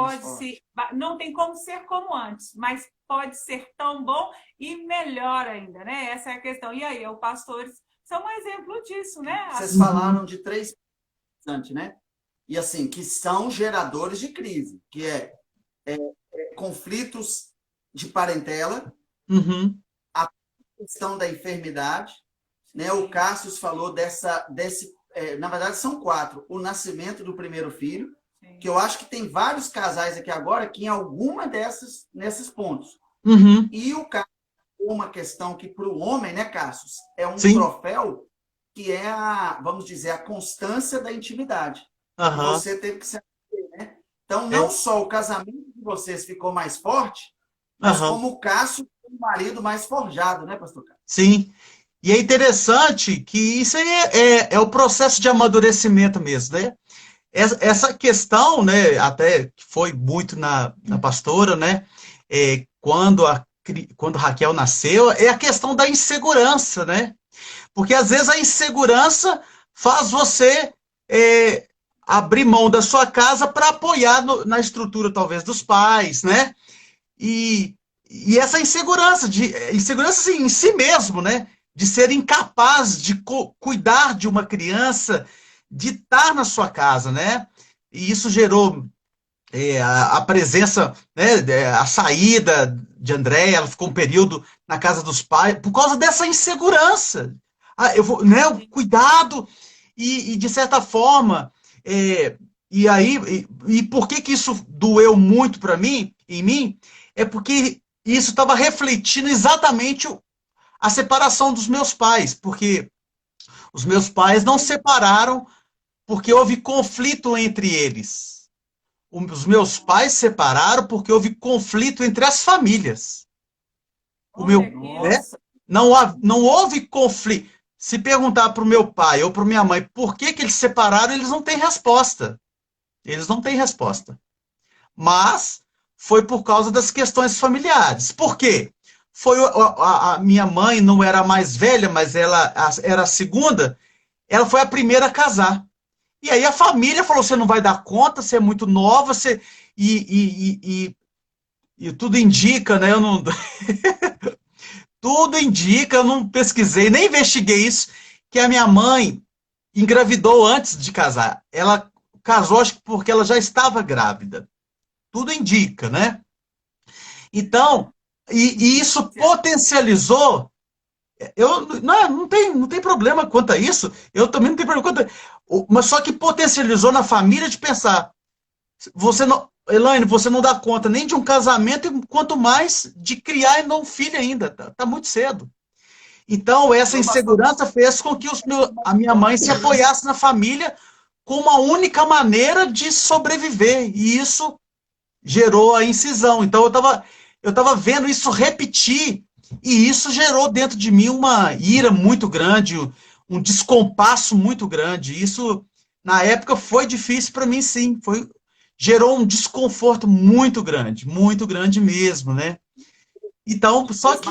não tem como ser como antes, mas pode ser tão bom e melhor ainda, né? Essa é a questão. E aí, os pastores são um exemplo disso, né? Vocês falaram de 3 pontos, né? E assim, que são geradores de crise, que conflitos de parentela, a questão da enfermidade, né? O Cássio falou na verdade são 4, o nascimento do primeiro filho, sim, que eu acho que tem vários casais aqui agora que em alguma nesses pontos. E o Cássio, uma questão que para o homem, né, Cássio, é um Sim. troféu que é vamos dizer, a constância da intimidade. Você teve que se acolher, né? Então, não só o casamento de vocês ficou mais forte, mas como o Cássio foi um marido mais forjado, né, pastor Cássio? Sim. E é interessante que isso aí é o processo de amadurecimento mesmo, né? Essa questão, né, até que foi muito na pastora, né, quando Raquel nasceu, é a questão da insegurança, né? Porque às vezes a insegurança faz você abrir mão da sua casa para apoiar na estrutura, talvez, dos pais, né? E essa insegurança assim, em si mesmo, né? De ser incapaz de cuidar de uma criança, de estar na sua casa, né? E isso gerou a presença, né? A saída de Andréia, ela ficou um período na casa dos pais, por causa dessa insegurança. Eu vou, né? O cuidado. E de certa forma, e por que que isso doeu muito para mim, em mim? É porque isso estava refletindo exatamente a separação dos meus pais, porque os meus pais não separaram porque houve conflito entre eles. Os meus pais separaram porque houve conflito entre as famílias. Olha que Né? Não houve conflito. Se perguntar para o meu pai ou para minha mãe por que que eles separaram, eles não têm resposta. Eles não têm resposta. Mas foi por causa das questões familiares. Por quê? A minha mãe não era a mais velha, mas ela era a segunda. Ela foi a primeira a casar. E aí a família falou: você não vai dar conta, você é muito nova, e tudo indica, né? Eu não, tudo indica, eu não pesquisei, nem investiguei isso, que a minha mãe engravidou antes de casar. Ela casou, acho que porque ela já estava grávida. Tudo indica, né? Então, e isso potencializou. Não tem problema quanto a isso. Eu também não tenho problema quanto a, mas só que potencializou na família de pensar: você não, Elaine, você não dá conta nem de um casamento, quanto mais de criar um filho ainda. Tá muito cedo. Então, essa insegurança fez com que a minha mãe se apoiasse na família como a única maneira de sobreviver. E isso gerou a incisão. Então, eu estava vendo isso repetir, e isso gerou dentro de mim uma ira muito grande, um descompasso muito grande. Isso, na época, foi difícil para mim, sim. Gerou um desconforto muito grande mesmo, né? Então, só que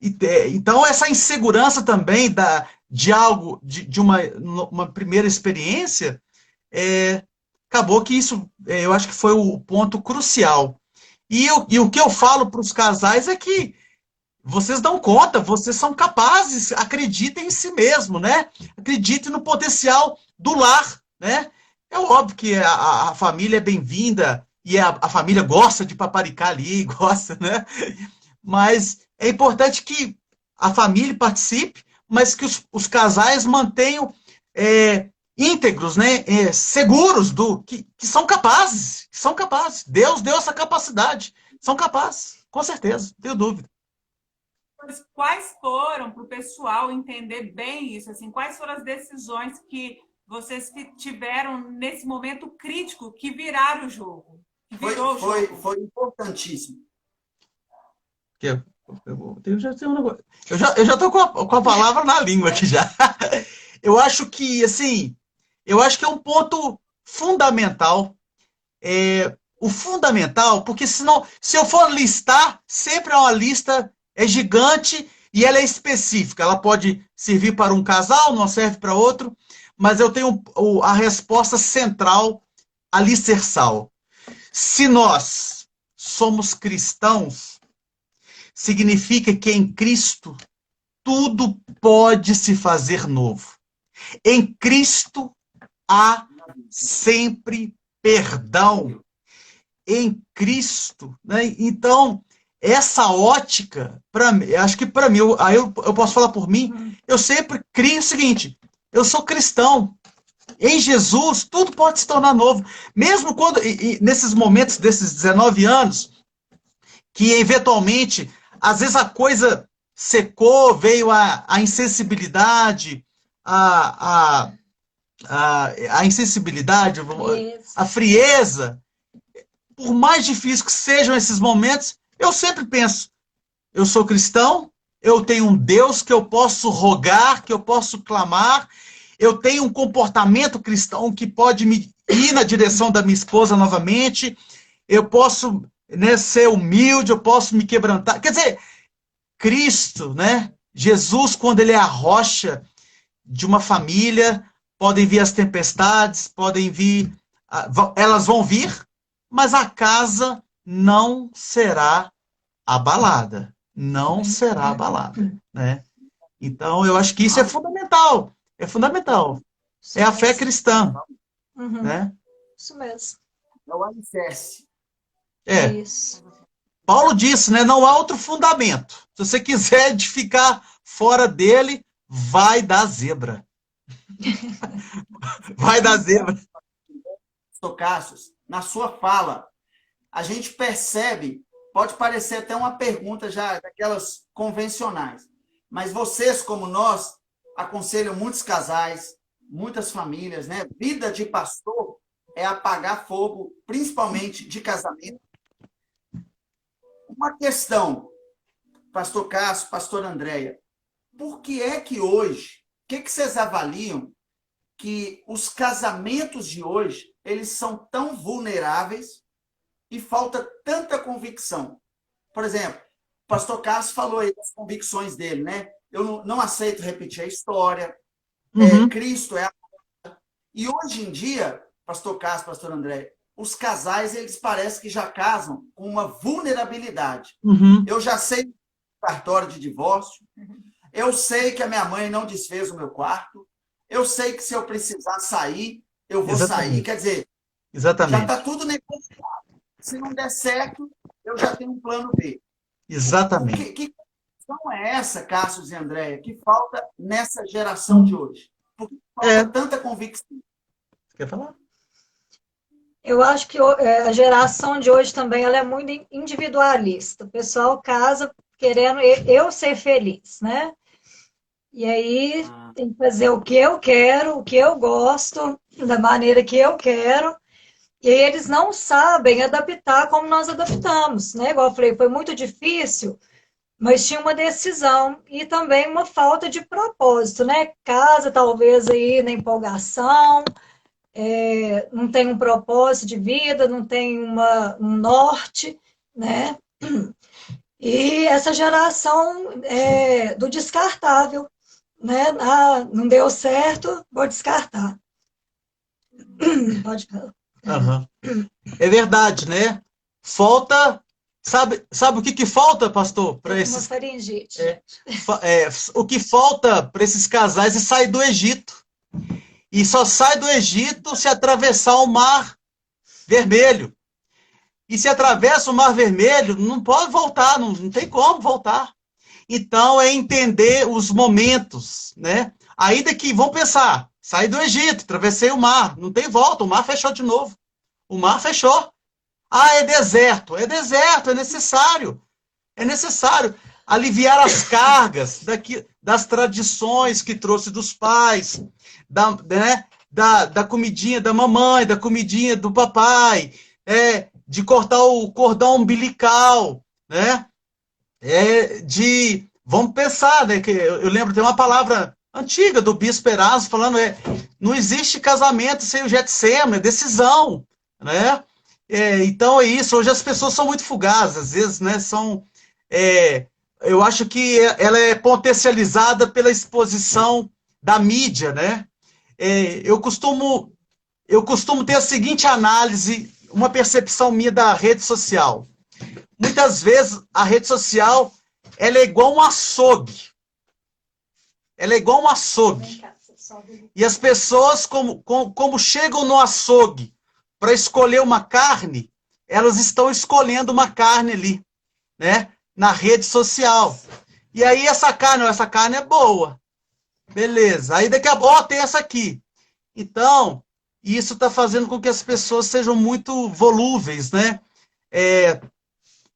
então essa insegurança também de algo, de uma primeira experiência, acabou que isso, eu acho que foi o ponto crucial. E o que eu falo para os casais é que vocês dão conta, vocês são capazes, acreditem em si mesmo, né? Acreditem no potencial do lar, né? É óbvio que a família é bem-vinda e a família gosta de paparicar ali, gosta, né? Mas é importante que a família participe, mas que os casais mantenham íntegros, né? Seguros que são capazes, que são capazes. Deus deu essa capacidade, são capazes, com certeza, não tenho dúvida. Quais foram, para o pessoal entender bem isso, assim, quais foram as decisões que vocês tiveram nesse momento crítico que viraram o jogo? Foi importantíssimo. Eu já estou com a palavra na língua aqui já. Eu acho que, assim, é um ponto fundamental. O fundamental, porque senão, se eu for listar, sempre é uma lista gigante e ela é específica. Ela pode servir para um casal, não serve para outro, mas eu tenho a resposta central, alicerçal. Se nós somos cristãos, significa que em Cristo tudo pode se fazer novo. Em Cristo há sempre perdão. Em Cristo, né? Então, essa ótica, acho que para mim, aí eu posso falar por mim, eu sempre crio o seguinte: eu sou cristão. Em Jesus, tudo pode se tornar novo. Mesmo quando, nesses momentos, desses 19 anos, que eventualmente, às vezes a coisa secou, veio a insensibilidade, a insensibilidade, a frieza. Por mais difíceis que sejam esses momentos, eu sempre penso: eu sou cristão, eu tenho um Deus que eu posso rogar, que eu posso clamar, eu tenho um comportamento cristão que pode me ir na direção da minha esposa novamente, eu posso, né, ser humilde, eu posso me quebrantar. Quer dizer, Cristo, né? Jesus, quando ele é a rocha de uma família, podem vir as tempestades, podem vir, elas vão vir, mas a casa não será abalada. Não será abalada, né? Então, eu acho que isso é fundamental. É fundamental. É a fé cristã. Né? Isso mesmo. É o alicerce. Isso. Paulo disse, né? Não há outro fundamento. Se você quiser edificar fora dele, vai dar zebra. Vai dar zebra. Pastor Cassius, na sua fala, a gente percebe, pode parecer até uma pergunta já daquelas convencionais, mas vocês, como nós, aconselham muitos casais, muitas famílias, né? Vida de pastor é apagar fogo, principalmente de casamento. Uma questão, pastor Cássio, pastor Andréia, por que é que hoje, o que vocês avaliam que os casamentos de hoje, eles são tão vulneráveis e falta tanta convicção? Por exemplo, o pastor Cássio falou aí das convicções dele, né? Eu não aceito repetir a história, Cristo é a... E hoje em dia, pastor Cássio, pastor André, os casais, eles parecem que já casam com uma vulnerabilidade. Eu já sei o cartório de divórcio, eu sei que a minha mãe não desfez o meu quarto, eu sei que se eu precisar sair, eu vou sair. Quer dizer, já está tudo negociado. Se não der certo, eu já tenho um plano B. Exatamente. Que questão é essa, Cássio e Andréia, que falta nessa geração de hoje? Por que falta tanta convicção? Você quer falar? Eu acho que a geração de hoje também ela é muito individualista. O pessoal casa querendo eu ser feliz, né? E aí tem que fazer o que eu quero, o que eu gosto, da maneira que eu quero. E aí eles não sabem adaptar como nós adaptamos, né? Igual eu falei, foi muito difícil, mas tinha uma decisão e também uma falta de propósito, né? Casa talvez aí na empolgação, não tem um propósito de vida, não tem um norte, né? E essa geração do descartável, né? Ah, não deu certo, vou descartar. Pode falar. É verdade, né? Falta... Sabe o que falta, pastor? Para esses... Uma faringite. O que falta para esses casais é sair do Egito. E só sai do Egito se atravessar o Mar Vermelho. E se atravessa o Mar Vermelho, não pode voltar, não tem como voltar. Então, é entender os momentos, né? Ainda que, vão pensar, saí do Egito, atravessei o mar, não tem volta, o mar fechou de novo. O mar fechou. Ah, é deserto, é necessário. É necessário aliviar as cargas das tradições que trouxe dos pais, da comidinha da mamãe, da comidinha do papai, de cortar o cordão umbilical, né? Vamos pensar, né? Que eu lembro, tem uma palavra antiga do bispo Erasmo falando, não existe casamento sem o Getsema, é decisão, né? Então é isso, hoje as pessoas são muito fugazes, às vezes, né? Eu acho que ela é potencializada pela exposição da mídia, né? Eu costumo ter a seguinte análise, uma percepção minha da rede social. Muitas vezes a rede social ela é igual um açougue. Ela é igual um açougue. E as pessoas, como chegam no açougue para escolher uma carne, elas estão escolhendo uma carne ali, né? Na rede social. E aí essa carne é boa. Beleza. Aí daqui a pouco, tem essa aqui. Então, isso está fazendo com que as pessoas sejam muito volúveis, né?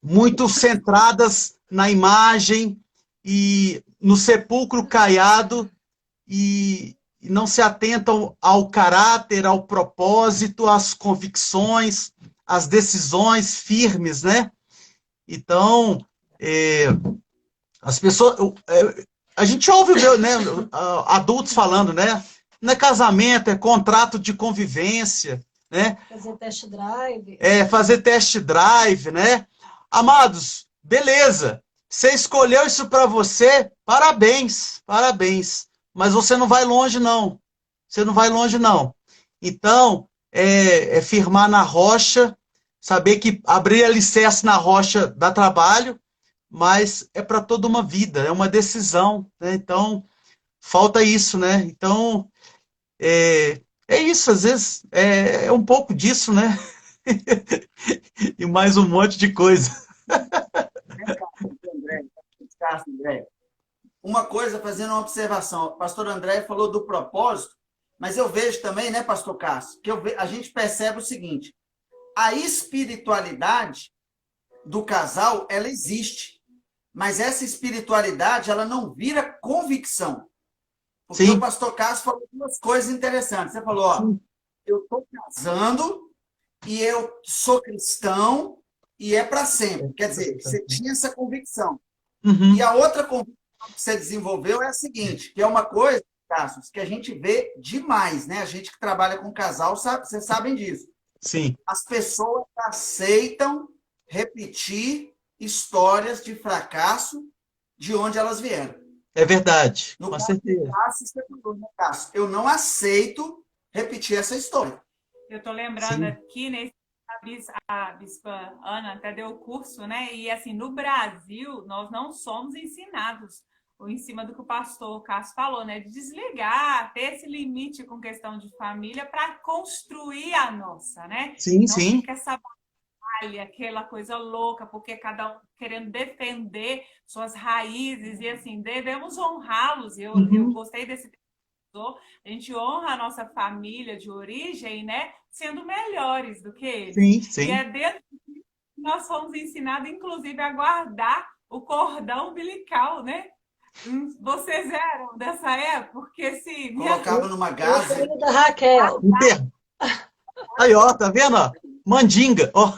Muito centradas na imagem e no sepulcro caiado e não se atentam ao caráter, ao propósito, às convicções, às decisões firmes, né? Então, as pessoas... a gente ouve, né, adultos falando, né? Não é casamento, é contrato de convivência, né? Fazer test drive. Fazer test drive, né? Amados, beleza. Você escolheu isso para você, parabéns, parabéns. Mas você não vai longe, não. Você não vai longe, não. Então, firmar na rocha, saber que abrir alicerce na rocha dá trabalho, mas é para toda uma vida, é uma decisão, né? Então, falta isso, né? Então, é isso, às vezes, é um pouco disso, né? E mais um monte de coisa. André, uma coisa, fazendo uma observação. O pastor André falou do propósito, mas eu vejo também, né, pastor Cássio, que a gente percebe o seguinte: a espiritualidade do casal, ela existe, mas essa espiritualidade, ela não vira convicção. Porque Sim. o pastor Cássio falou duas coisas interessantes. Você falou, ó, eu estou casando e eu sou cristão e é para sempre. Quer dizer, você tinha essa convicção. Uhum. E a outra convicção que você desenvolveu é a seguinte, que é uma coisa, Cássio, que a gente vê demais, né? A gente que trabalha com casal, vocês sabem disso. Sim. As pessoas aceitam repetir histórias de fracasso de onde elas vieram. É verdade, No com caso certeza. do Cássio, você falou, né, Cássio? Eu não aceito repetir essa história. Eu estou lembrando Sim. aqui, né, a Bispa Ana até deu o curso, né? E assim, no Brasil, nós não somos ensinados em cima do que o pastor Cássio falou, né? De desligar, ter esse limite com questão de família para construir a nossa, né? Sim, Não sim. fica essa batalha, aquela coisa louca, porque cada um querendo defender suas raízes e assim, devemos honrá-los. Eu gostei desse a gente honra a nossa família de origem, né? Sendo melhores do que eles. Sim, sim. E é dentro disso que nós fomos ensinados, inclusive, a guardar o cordão umbilical, né? Vocês eram dessa época? Porque se Colocava numa Eu gaze. sou da Raquel. Enterro. Aí, ó, tá vendo? Ó? Mandinga. Ó.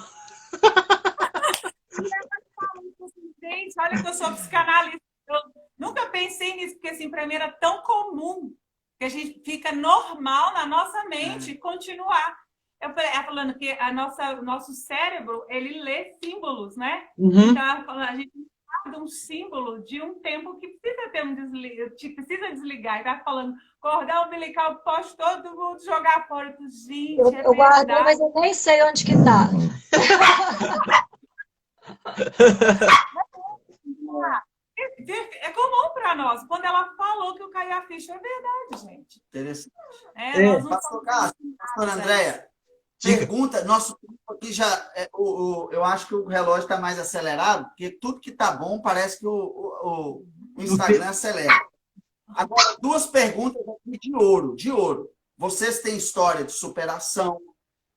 gente, olha que eu sou psicanalista. Eu nunca pensei nisso, porque assim, para mim era tão comum que a gente fica normal na nossa mente continuar. Eu falando que o nosso cérebro, ele lê símbolos, né? Uhum. Então, a gente guarda um símbolo de um tempo que precisa ter precisa desligar. E tá falando, cordão umbilical, pode todo mundo jogar fora. Gente, Eu guardei, mas eu nem sei onde que tá. É comum para nós. Quando ela falou que eu caí a ficha, é verdade, gente. Interessante. Nós não Pastor somos Cássio, pastor Andréia, pergunta, nosso tempo aqui já, eu acho que o relógio está mais acelerado, porque tudo que está bom parece que o Instagram acelera. Agora, duas perguntas aqui de ouro, de ouro. Vocês têm história de superação,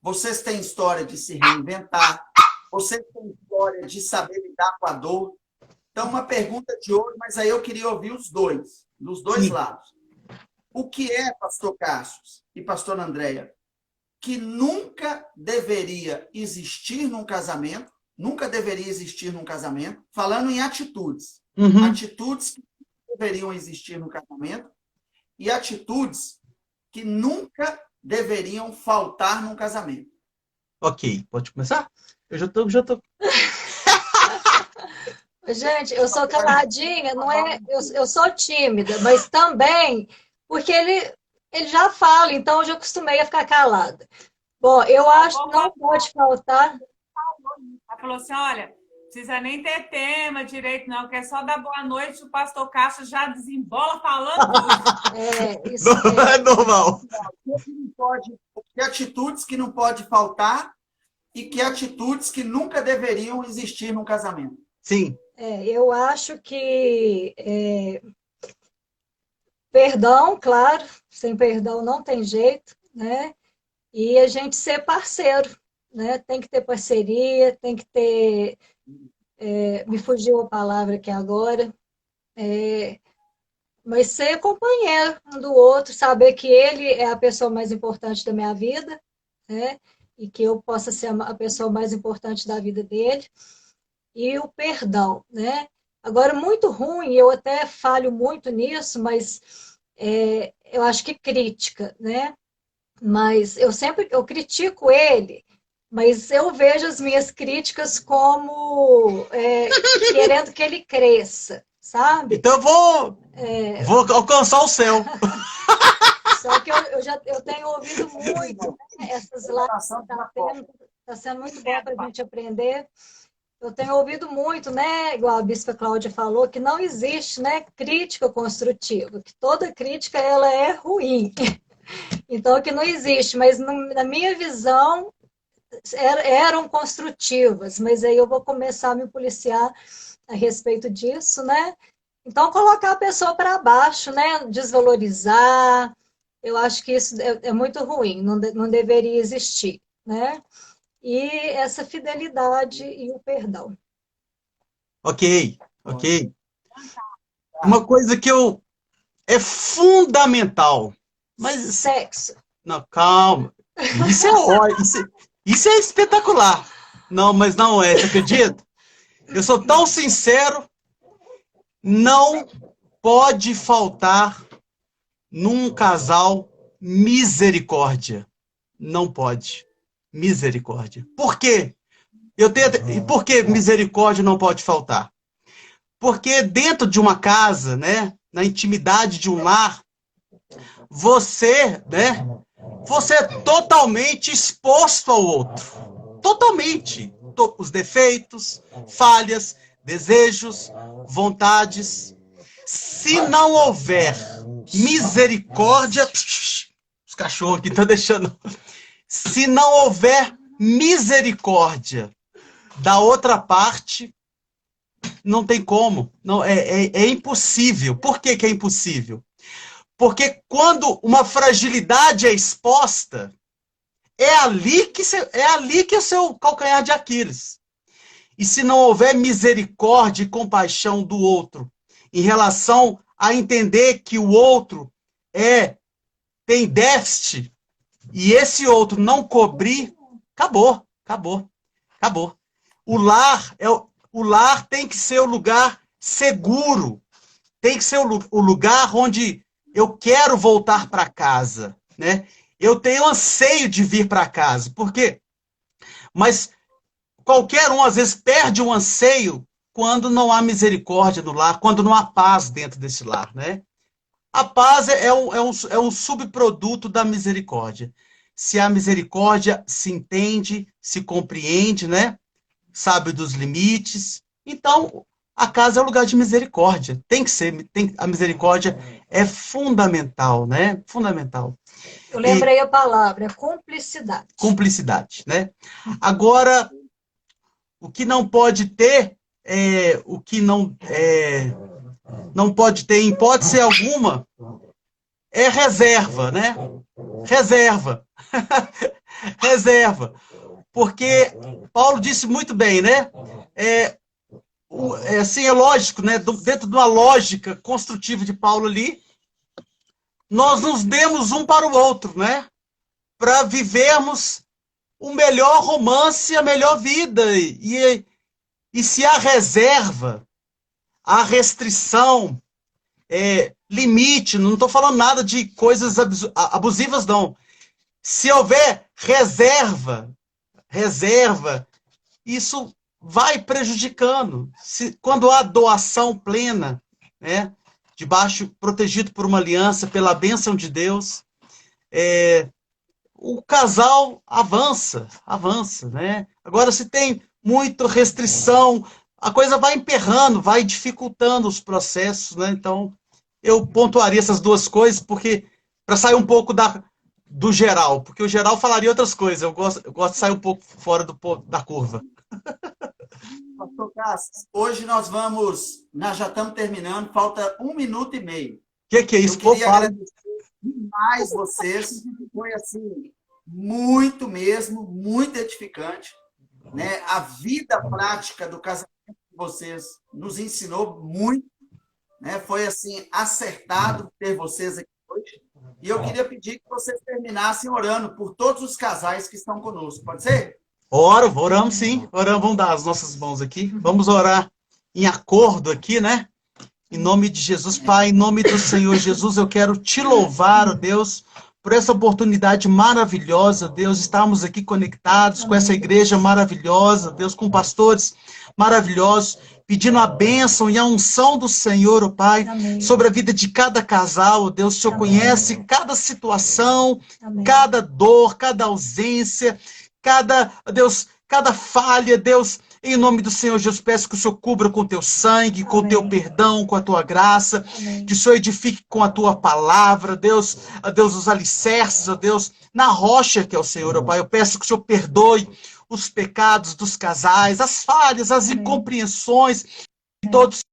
vocês têm história de se reinventar, vocês têm história de saber lidar com a dor. Então, uma pergunta de ouro, mas aí eu queria ouvir os dois, dos dois lados. O que é, pastor Cássio e pastor Andréia, que nunca deveria existir num casamento, falando em atitudes. Uhum. Atitudes que deveriam existir no casamento e atitudes que nunca deveriam faltar num casamento. Ok, pode começar? Eu já tô. Gente, eu sou caladinha, não é? Eu sou tímida, mas também porque ele já fala, então eu já acostumei a ficar calada. Bom, eu acho que não pode faltar. Ela falou assim, olha, precisa nem ter tema direito, não, que é só dar boa noite, o pastor Cássio já desembola falando tudo. Isso Não é normal. Que atitudes que não pode faltar e que atitudes que nunca deveriam existir num casamento. Sim. Eu acho que perdão, claro, sem perdão não tem jeito, né? E a gente ser parceiro, né? Tem que ter parceria, tem que ter. Me fugiu a palavra aqui agora. Mas ser companheiro um do outro, saber que ele é a pessoa mais importante da minha vida, né? E que eu possa ser a pessoa mais importante da vida dele. E o perdão, né? Agora, muito ruim, eu até falho muito nisso, mas eu acho que crítica, né? Mas eu critico ele, mas eu vejo as minhas críticas como querendo que ele cresça, sabe? Então eu vou alcançar o céu. Só que eu tenho ouvido muito, né? Essas lives está sendo muito bom para a gente aprender. Eu tenho ouvido muito, né, igual a Bispa Cláudia falou, que não existe, né, crítica construtiva, que toda crítica ela é ruim. Então, que não existe, mas na minha visão eram construtivas, mas aí eu vou começar a me policiar a respeito disso, né? Então, colocar a pessoa para baixo, né? Desvalorizar, eu acho que isso é muito ruim, não deveria existir, né? E essa fidelidade e o perdão. Ok, ok. Uma coisa que é fundamental, mas Sexo. não, calma. Isso é ótimo, isso é espetacular. Não, mas não é, você acredita? Eu sou tão sincero, não pode faltar num casal misericórdia. Não pode. Misericórdia. Por quê? E por que misericórdia não pode faltar? Porque dentro de uma casa, né, na intimidade de um lar, né, você é totalmente exposto ao outro. Totalmente. Os defeitos, falhas, desejos, vontades. Se não houver misericórdia, os cachorros aqui estão deixando. Se não houver misericórdia da outra parte, não tem como. Não, é impossível. Por que é impossível? Porque quando uma fragilidade é exposta, é ali que é o seu calcanhar de Aquiles. E se não houver misericórdia e compaixão do outro, em relação a entender que o outro tem déficit, e esse outro não cobrir, acabou, acabou, acabou. O lar tem que ser o lugar seguro, tem que ser o lugar onde eu quero voltar para casa, né? Eu tenho anseio de vir para casa, por quê? Mas qualquer um às vezes perde o anseio quando não há misericórdia no lar, quando não há paz dentro desse lar, né? A paz é um subproduto da misericórdia. Se há misericórdia, se entende, se compreende, né? Sabe dos limites. Então, a casa é um lugar de misericórdia. Tem que ser, a misericórdia é fundamental, né? Fundamental. Eu E lembrei a palavra, cumplicidade. cumplicidade, né? Agora, o que não pode ter, o que não pode ter em hipótese alguma, é reserva, né? Reserva. Reserva. Porque Paulo disse muito bem, né? Assim, é lógico, né? Dentro de uma lógica construtiva de Paulo ali, nós nos demos um para o outro, né? Para vivermos o melhor romance, a melhor vida. E se há reserva, há restrição, limite, não estou falando nada de coisas abusivas, não. Se houver reserva, isso vai prejudicando. Quando há doação plena, né, protegido por uma aliança, pela bênção de Deus, o casal avança, né? Agora, se tem muita restrição, a coisa vai emperrando, vai dificultando os processos, né? Então, eu pontuaria essas duas coisas, porque para sair um pouco do geral, porque o geral falaria outras coisas. Eu gosto de sair um pouco fora da curva. Pastor Cássio, hoje nós já estamos terminando, falta 1 minuto e meio. Que é isso? Eu queria agradecer demais vocês, foi assim, muito mesmo, muito edificante, né? A vida prática do casamento de vocês nos ensinou muito, né? Foi assim, acertado ter vocês aqui hoje. E eu queria pedir que vocês terminassem orando por todos os casais que estão conosco. Pode ser? Oramos sim. Vamos dar as nossas mãos aqui. Vamos orar em acordo aqui, né? Em nome de Jesus, Pai, em nome do Senhor Jesus, eu quero te louvar, ó Deus, por essa oportunidade maravilhosa, Deus, estarmos aqui conectados com essa igreja maravilhosa, Deus, com pastores maravilhosos, pedindo a bênção e a unção do Senhor, ó Pai, sobre a vida de cada casal, ó Deus, o Senhor conhece cada situação, cada dor, cada ausência, cada falha, Deus, em nome do Senhor Jesus, peço que o Senhor cubra com o teu sangue, com o teu perdão, com a tua graça, que o Senhor edifique com a tua palavra, Deus, os alicerces, ó Deus, na rocha que é o Senhor, ó Pai. Eu peço que o Senhor perdoe os pecados dos casais, as falhas, as incompreensões, que todos